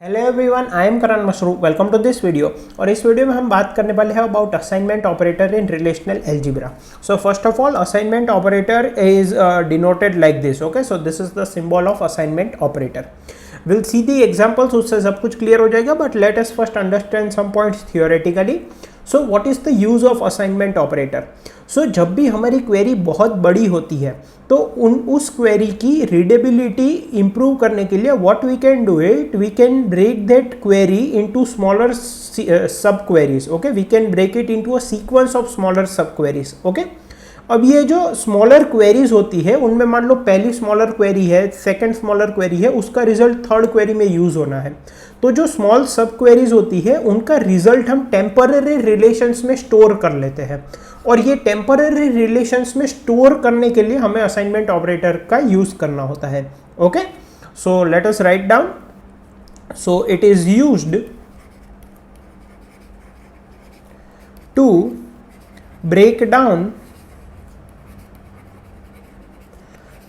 Hello everyone, I am Karan Mashroof. Welcome to this video. और इस video में हम बात करने वाले हैं about assignment operator in relational algebra. So first of all, assignment operator is denoted like this. Okay, so this is the symbol of assignment operator. Will see the examples, उससे सब कुछ क्लियर हो जाएगा, but let us first understand some points theoretically. So what is the use of assignment operator? सो जब भी हमारी query बहुत बड़ी होती है तो उस क्वेरी की रीडेबिलिटी इंप्रूव करने के लिए what we can do it, we can break that query into smaller sub queries. Okay, we can break it into a sequence of smaller sub queries. Okay, अब ये जो स्मॉलर क्वेरीज होती है उनमें मान लो पहली स्मॉलर क्वेरी है, second smaller query है, उसका रिजल्ट थर्ड क्वेरी में यूज होना है। तो जो स्मॉल सब क्वेरीज होती है उनका रिजल्ट हम टेम्पररी रिलेशंस में स्टोर कर लेते हैं, और ये टेम्पररी रिलेशंस में स्टोर करने के लिए हमें असाइनमेंट ऑपरेटर का यूज करना होता है। Okay, so let us write down. So it is used to break down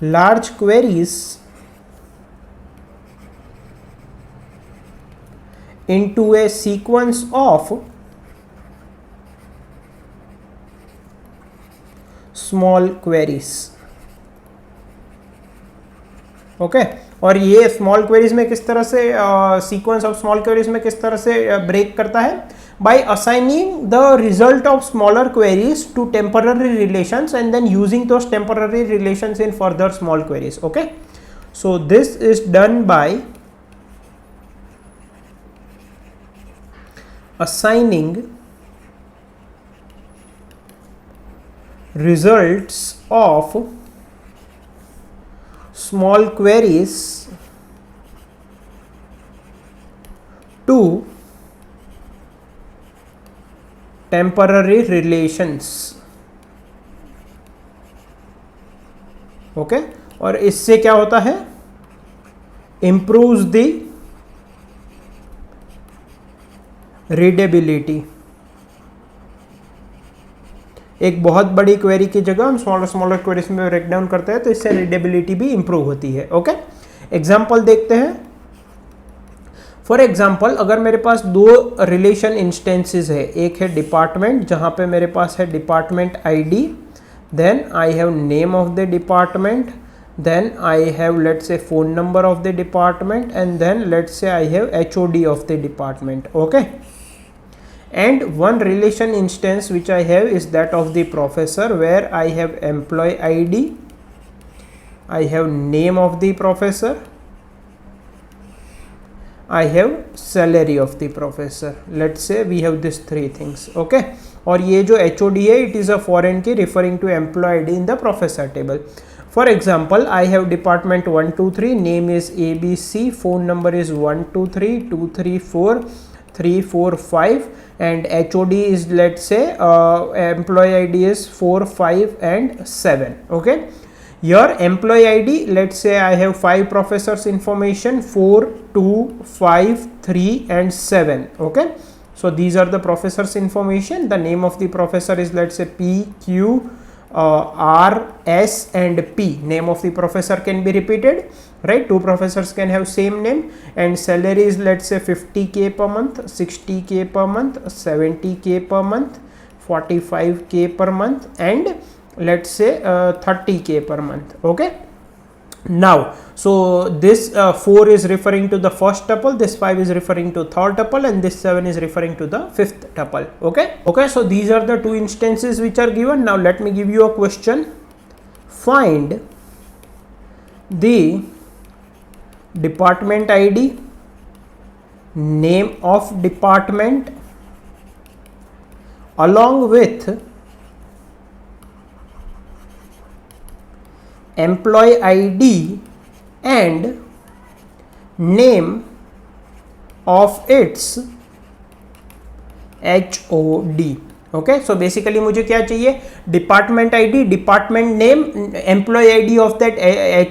large queries into a sequence of small queries। Okay, और ये स्मॉल क्वेरीज में किस तरह से सीक्वेंस ऑफ स्मॉल क्वेरीज में किस तरह से ब्रेक करता है? by assigning the result of smaller queries to temporary relations and then using those temporary relations in further small queries. Okay, so this is done by assigning results of small queries to temporary relations। Okay, और इससे क्या होता है? improves the readability। एक बहुत बड़ी query की जगह हम स्मॉलर क्वेरीज में ब्रेक डाउन करते हैं, तो इससे रीडेबिलिटी भी इंप्रूव होती है। ओके, एग्जाम्पल देखते हैं। फॉर एग्जाम्पल, अगर मेरे पास दो रिलेशन इंस्टेंसेस है, एक है डिपार्टमेंट जहाँ पे मेरे पास है department ID, then I have name of the department, then I have let's say phone number of the department, and then let's say I have HOD of the department. Okay, and one relation instance which I have is that of the professor, where I have employee ID, I have name of the professor, I have salary of the professor. Let's say we have these three things. Okay, और ये जो HOD है, it is a foreign key referring to employee ID in the professor table. For example, I have department 123, name is ABC, phone number is 123 234 345, and HOD is, let's say employee ID is 4 5 and 7. Okay, your employee ID, let's say I have 5 professors information, 4 2 5 3 and 7. Okay, so these are the professors information. The name of the professor is, let's say P Q R S and P. Name of the professor can be repeated, right? Two professors can have same name. And salary is, let's say 50k per month, 60k per month, 70k per month, 45k per month, and let's say 30k per month. Okay, now so this 4 is referring to the first tuple, this 5 is referring to third tuple, and this 7 is referring to the fifth tuple. Okay, so these are the two instances which are given. Now let me give you a question. Find the department ID, name of department, along with employee ID and name of its HOD. Okay, so basically मुझे क्या चाहिए? Department ID, department name, employee ID of that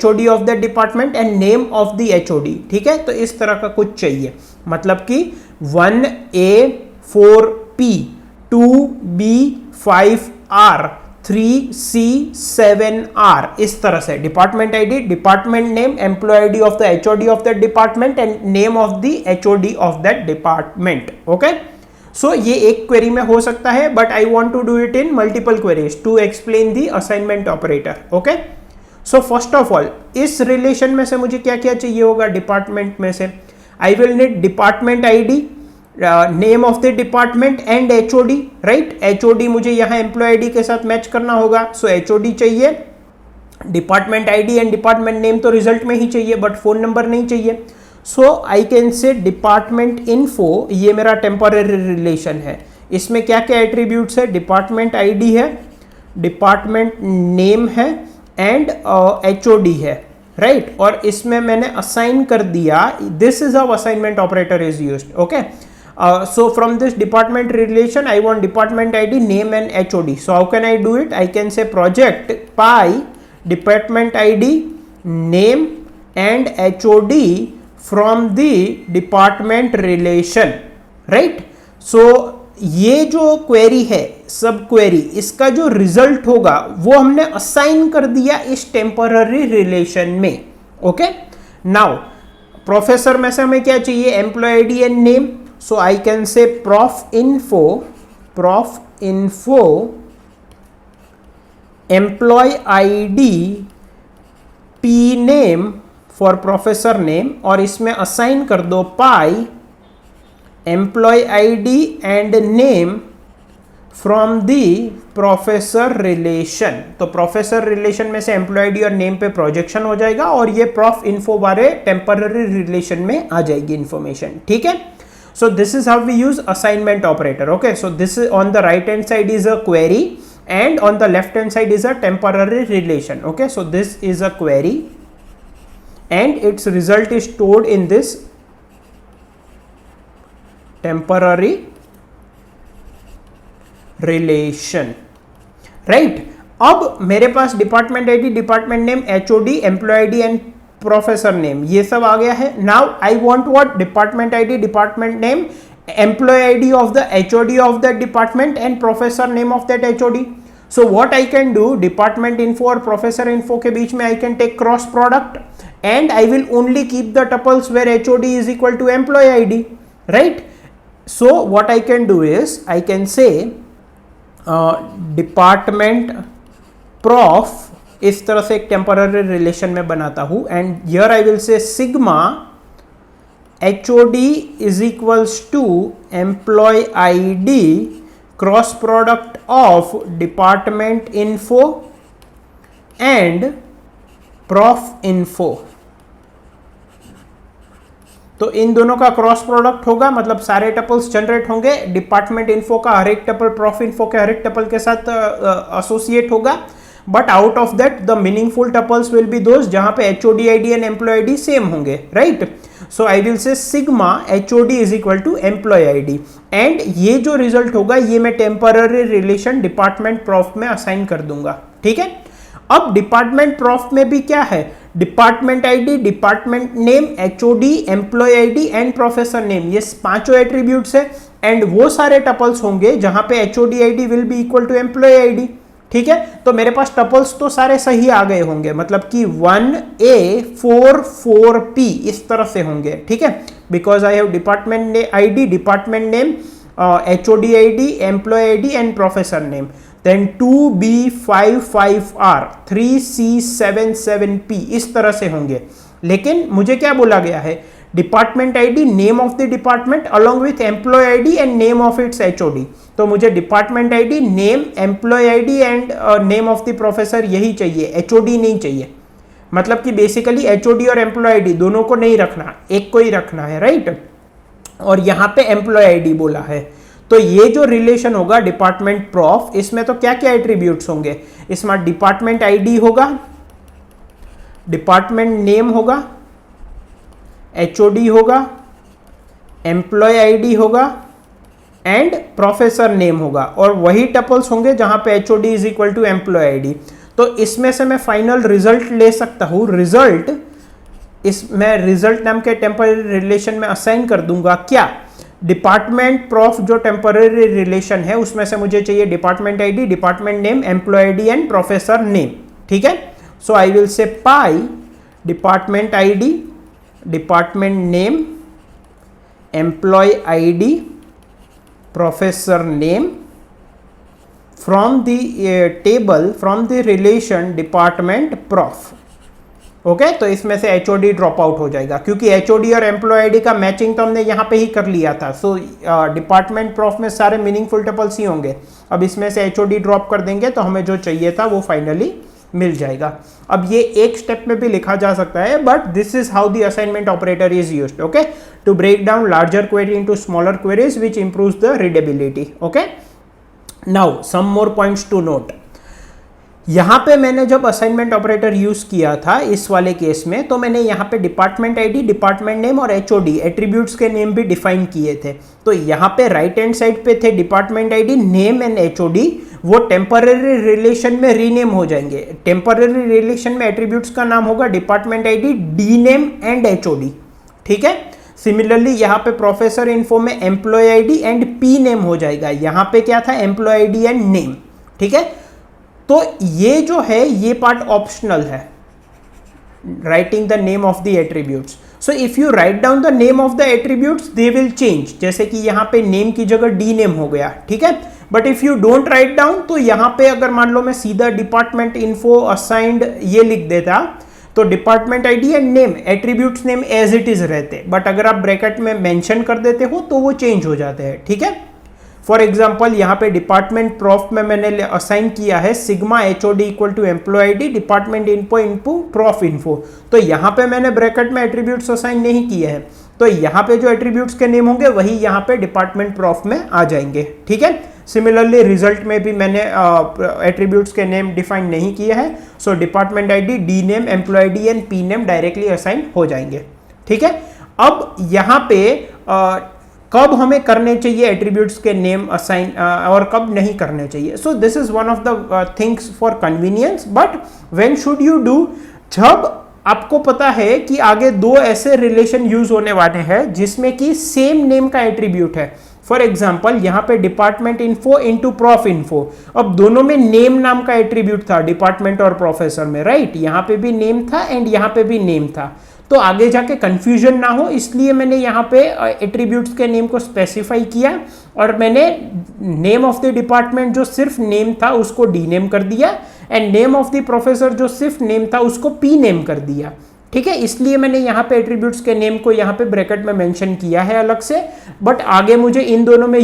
HOD of that department, and name of the HOD। ठीक है, तो इस तरह का कुछ चाहिए, मतलब कि 1A 4P 2B 5R 3C7R, इस तरह से department ID, department name, employee ID of the HOD of that department and name of the HOD of that department. Okay, so ये एक क्वेरी में हो सकता है, but I want to do it in multiple queries to explain the assignment operator. Okay, so first of all इस relation में से मुझे क्या क्या चाहिए होगा? डिपार्टमेंट में से I will need department ID, name of the department and HOD, right? HOD मुझे यहाँ एम्प्लॉय आईडी के साथ मैच करना होगा, सो एचओडी चाहिए, department ID and department name तो रिजल्ट में ही चाहिए, बट फोन नंबर नहीं चाहिए। So I can say department info, ये मेरा टेम्पररी रिलेशन है। इसमें क्या क्या एट्रीब्यूट्स है? डिपार्टमेंट आईडी है, डिपार्टमेंट नेम है एंड एचओडी है, राइट? और इसमें मैंने असाइन कर दिया, this is how assignment operator is used. Okay, so from this department relation I want department ID, name and HOD. So how can I do it? I can say project py department ID, name and HOD from the department relation, right? So ये जो query है सब query, इसका जो result होगा वो हमने assign कर दिया इस टेम्पररी रिलेशन में। ओके, नाउ प्रोफेसर में से हमें क्या चाहिए? Employee ID and name. So I can say prof info employee ID p name for professor name, और इसमें असाइन कर दो पाई employee ID and name from the professor relation। तो प्रोफेसर रिलेशन में से एम्प्लॉय आईडी और नेम पे projection हो जाएगा और ये prof info बारे टेम्पररी रिलेशन में आ जाएगी इंफॉर्मेशन। ठीक है, so this is how we use assignment operator. Okay, so this is on the right hand side is a query and on the left hand side is a temporary relation. Okay, so this is a query and its result is stored in this temporary relation, right? अब मेरे पास department ID, department name, HOD, employee ID and professor name ये सब आ गया है। Now I want what? Department ID, department name, employee ID of the HOD of that department and professor name of that HOD. So what I can do? Department info और professor info के बीच में I can take cross product and I will only keep the tuples where HOD is equal to employee ID, right? So what I can do is I can say department prof, इस तरह से एक temporary relation में बनाता हूं and here I will say sigma HOD is equals to employee ID cross product of department info and prof info. तो इन दोनों का क्रॉस प्रोडक्ट होगा, मतलब सारे टपल्स जनरेट होंगे, डिपार्टमेंट इन्फो का हर एक टपल प्रोफ इन्फो के हर एक टपल के साथ एसोसिएट होगा, but out of that the meaningful tuples will be those जहां पे HOD ID and employee ID same होंगे, right? So I will say sigma HOD is equal to employee ID and ये जो result होगा ये मैं temporary relation department prof में assign कर दूंगा। ठीक है, अब डिपार्टमेंट प्रोफ में भी क्या है? Department ID, department name, HOD, employee ID and professor name, ये पांचों एट्रीब्यूट्स है एंड वो सारे टपल्स होंगे जहां पे HOD ID will be equal to employee ID. ठीक है, तो मेरे पास टपल्स तो सारे सही आ गए होंगे, मतलब कि 1A44P इस तरह से होंगे। ठीक है, because I have department ID, department name, HOD ID, employee ID and professor name. Then 2B55R, 3C77P इस तरह से होंगे। लेकिन मुझे क्या बोला गया है? Department ID, name of the department along with employee ID and name of its HOD. तो मुझे department ID, name, employee ID and name of the professor यही चाहिए, एचओडी नहीं चाहिए। मतलब कि बेसिकली एचओडी और एम्प्लॉय आईडी दोनों को नहीं रखना, एक को ही रखना है, राइट? और यहाँ पे एम्प्लॉय आईडी बोला है, तो ये जो रिलेशन होगा डिपार्टमेंट प्रोफ, इसमें तो क्या क्या एट्रीब्यूट्स होंगे? इसमें डिपार्टमेंट आईडी होगा, डिपार्टमेंट नेम होगा, एचओडी होगा, एम्प्लॉय आईडी होगा एंड प्रोफेसर नेम होगा, और वही टपल्स होंगे जहां पे HOD is equal to employee ID. तो इसमें से मैं फाइनल रिजल्ट ले सकता हूं। रिजल्ट मैं रिजल्ट नाम के टेम्पररी रिलेशन में असाइन कर दूंगा क्या? डिपार्टमेंट प्रॉफ जो टेम्पररी रिलेशन है उसमें से मुझे चाहिए department ID, department name, employee ID and professor name, ठीक है। So I will say pi department ID, department name, employee ID, professor name from the table from the relation department prof। Okay तो इसमें से HOD drop out हो जाएगा क्योंकि HOD और employee ID का मैचिंग तो हमने यहाँ पे ही कर लिया था। सो डिपार्टमेंट प्रॉफ में सारे मीनिंगफुल टपल्स ही होंगे। अब इसमें से HOD ड्रॉप कर देंगे तो हमें जो चाहिए था वो फाइनली मिल जाएगा। अब ये एक स्टेप में भी लिखा जा सकता है, but this is how the assignment operator is used, okay, to break down larger query into smaller queries which improves the readability. Okay, now some more points to note. यहां पे मैंने जब असाइनमेंट ऑपरेटर यूज किया था इस वाले case में, तो मैंने यहां पे डिपार्टमेंट आईडी, डिपार्टमेंट नेम और HOD एट्रीब्यूट्स के नेम भी डिफाइन किए थे। तो यहां पे राइट हैंड साइड पे थे department ID, name and HOD, वो टेम्पररी रिलेशन में रीनेम हो जाएंगे। टेम्पररी रिलेशन में एट्रीब्यूट्स का नाम होगा department ID, D name and HOD, ठीक है। सिमिलरली यहाँ पे प्रोफेसर इन्फो में employee ID and P name हो जाएगा। यहाँ पे क्या था, एम्प्लॉय आईडी एंड नेम, ठीक है। तो ये जो है ये पार्ट ऑप्शनल है, writing the name of the attributes. So if you write down the name of the attributes they will change, जैसे कि यहाँ पे नेम की जगह डी नेम हो गया, ठीक है। But if you don't write down, तो यहाँ पे अगर मान लो मैं सीधा डिपार्टमेंट इन्फो असाइंड ये लिख देता तो department ID and name attributes name as it is रहते, बट अगर आप ब्रैकेट में मेंशन कर देते हो तो वो चेंज हो जाते हैं, ठीक है। फॉर एग्जांपल यहाँ पे डिपार्टमेंट प्रॉफ में मैंने असाइन किया है sigma HOD equal to employee ID department info input prof info, तो यहाँ पे मैंने ब्रैकेट में एट्रीब्यूट्स असाइन नहीं किए हैं, तो यहाँ पे जो एट्रीब्यूट्स के नेम होंगे वही यहाँ पे डिपार्टमेंट प्रॉफ में आ जाएंगे, ठीक है। सिमिलरली रिजल्ट में भी मैंने एट्रीब्यूट्स के नेम डिफाइन नहीं किया है, so department ID, D name, employee ID and P name directly assign हो जाएंगे, ठीक है। अब यहाँ पे कब हमें करने चाहिए एट्रीब्यूट्स के नेम असाइन और कब नहीं करने चाहिए, सो this is one of the things for convenience, but when should you do, जब आपको पता है कि आगे दो ऐसे रिलेशन यूज होने वाले हैं जिसमें कि सेम नेम का एट्रीब्यूट है। फॉर एग्जाम्पल यहाँ पे department info into prof info, अब दोनों में नेम नाम का एट्रीब्यूट था डिपार्टमेंट और प्रोफेसर में, राइट। यहाँ पे भी नेम था एंड यहाँ पे भी नेम था, तो आगे जाके कंफ्यूजन ना हो इसलिए मैंने यहाँ पे एट्रीब्यूट्स के नेम को स्पेसिफाई किया और मैंने नेम ऑफ द डिपार्टमेंट जो सिर्फ नेम था उसको डी नेम कर दिया and name of the professor जो सिर्फ नेम था उसको पी नेम कर दिया, ठीक है। इसलिए मैंने यहाँ पे एट्रीब्यूट्स के नेम को यहाँ पे ब्रैकेट में मेंशन किया है अलग से, बट आगे मुझे इन दोनों में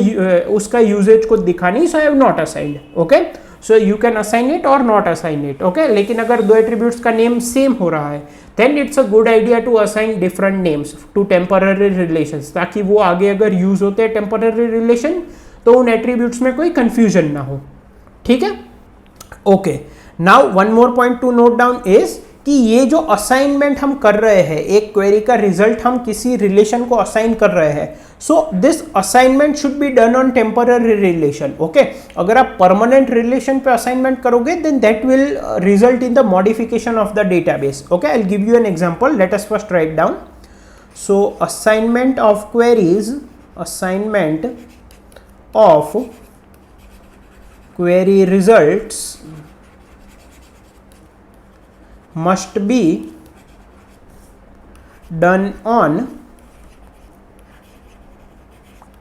उसका यूजेज को दिखानी, so I have not assigned, okay. So you can assign it और नॉट असाइन इट, ओके। लेकिन अगर दो एट्रीब्यूट्स का नेम सेम हो रहा है then it's a good idea to assign different names to temporary relations, ताकि वो आगे अगर यूज होते हैं टेम्पररी रिलेशन तो उन एट्रीब्यूट्स में कोई कंफ्यूजन ना हो, ठीक है। Okay, now one more point two note down is कि ये जो असाइनमेंट हम कर रहे हैं, एक क्वेरी का रिजल्ट हम किसी रिलेशन को असाइन कर रहे हैं, so this assignment should be done on temporary relation, okay. अगर आप परमानेंट रिलेशन पे असाइनमेंट करोगे then that will result in the modification of the database, okay. I will give you an example, let us first write down. So assignment of queries, assignment of query results must be done on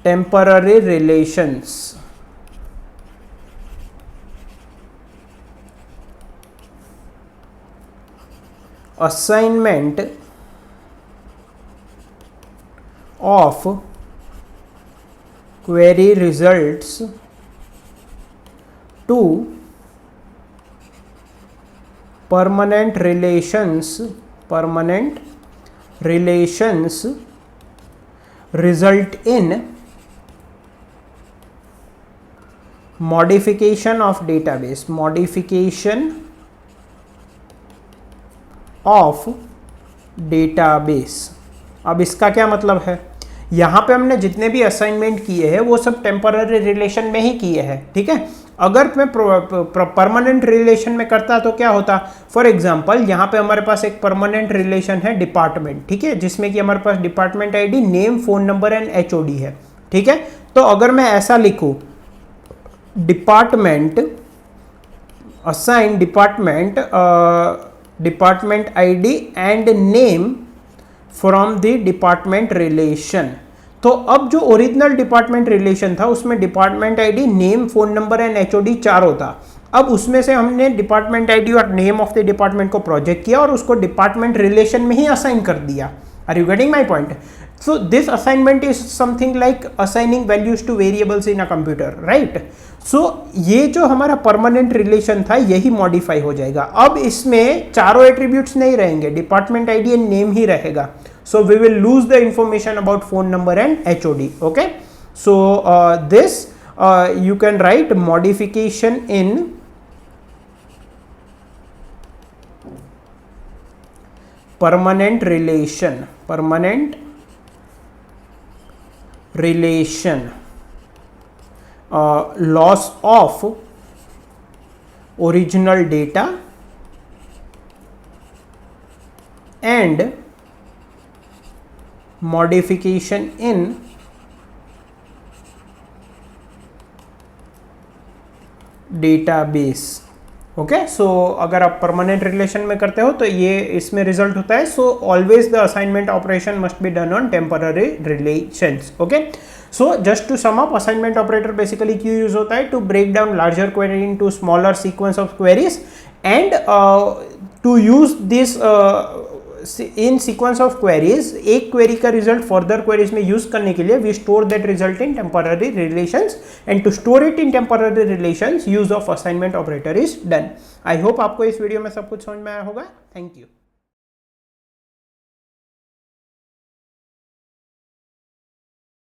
temporary relations. Assignment of query results to permanent relations result in modification of database, modification of database। अब इसका क्या मतलब है, यहाँ पे हमने जितने भी असाइनमेंट किए हैं वो सब टेम्पररी रिलेशन में ही किए हैं, ठीक है। अगर मैं परमानेंट रिलेशन में करता तो क्या होता, फॉर एग्जांपल यहाँ पे हमारे पास एक परमानेंट रिलेशन है डिपार्टमेंट, ठीक है, जिसमें कि हमारे पास department ID, name, phone number and HOD है, ठीक है। तो अगर मैं ऐसा लिखूं, department assign department ID and name from the department relation। तो अब जो ओरिजिनल डिपार्टमेंट रिलेशन था उसमें department ID, name, phone number and HOD चारों था। अब उसमें से हमने डिपार्टमेंट आईडी और नेम ऑफ द डिपार्टमेंट को प्रोजेक्ट किया और उसको डिपार्टमेंट रिलेशन में ही असाइन कर दिया। Are you getting my point? So this assignment is something like assigning values to variables in a computer, right? सो ये जो हमारा परमानेंट रिलेशन था यही मॉडिफाई हो जाएगा। अब इसमें चारों एट्रीब्यूट्स नहीं रहेंगे, डिपार्टमेंट आईडी एंड नेम ही रहेगा। So we will lose the information about phone number and HOD. Okay, so this you can write modification in permanent relation, loss of original data and modification in database. Okay, so अगर आप permanent relation में करते हो तो ये इसमें result होता है। So always the assignment operation must be done on temporary relations. Okay, so just to sum up, assignment operator basically क्यों यूज होता है? To break down larger query into smaller sequence of queries and to use this in sequence of queries. एक query का result further queries में use करने के लिए we store that result in temporary relations, and to store it in temporary relations use of assignment operator is done. I hope आपको इस video में सब कुछ समझ में आया होगा। Thank you.